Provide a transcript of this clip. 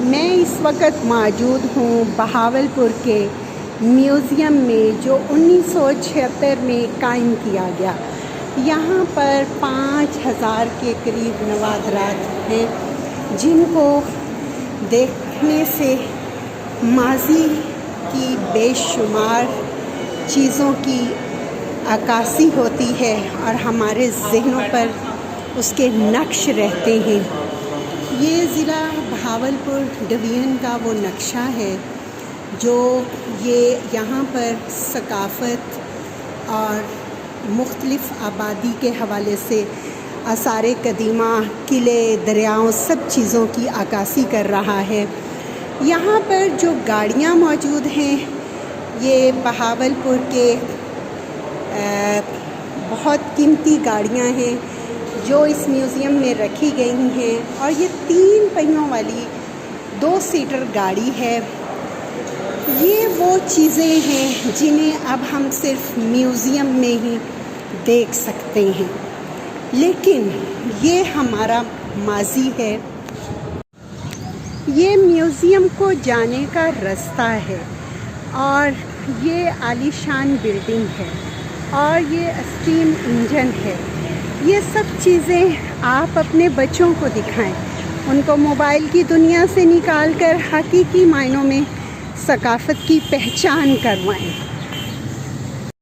میں اس وقت موجود ہوں بہاولپور کے میوزیم میں، جو 1976 میں قائم کیا گیا۔ یہاں پر 5000 کے قریب نوادرات ہیں، جن کو دیکھنے سے ماضی کی بے شمار چیزوں کی عکاسی ہوتی ہے اور ہمارے ذہنوں پر اس کے نقش رہتے ہیں۔ یہ ضلع بہاولپور ڈویژن کا وہ نقشہ ہے جو یہاں پر ثقافت اور مختلف آبادی کے حوالے سے آثار قدیمہ، قلعے، دریاؤں، سب چیزوں کی عکاسی کر رہا ہے۔ یہاں پر جو گاڑیاں موجود ہیں، یہ بہاولپور کے بہت قیمتی گاڑیاں ہیں جو اس میوزیم میں رکھی گئی ہیں، اور یہ 3 پہیوں والی 2 سیٹر گاڑی ہے۔ یہ وہ چیزیں ہیں جنہیں اب ہم صرف میوزیم میں ہی دیکھ سکتے ہیں، لیکن یہ ہمارا ماضی ہے۔ یہ میوزیم کو جانے کا رستہ ہے، اور یہ عالی شان بلڈنگ ہے، اور یہ اسٹیم انجن ہے۔ یہ سب چیزیں آپ اپنے بچوں کو دکھائیں، ان کو موبائل کی دنیا سے نکال کر حقیقی معنوں میں ثقافت کی پہچان کروائیں۔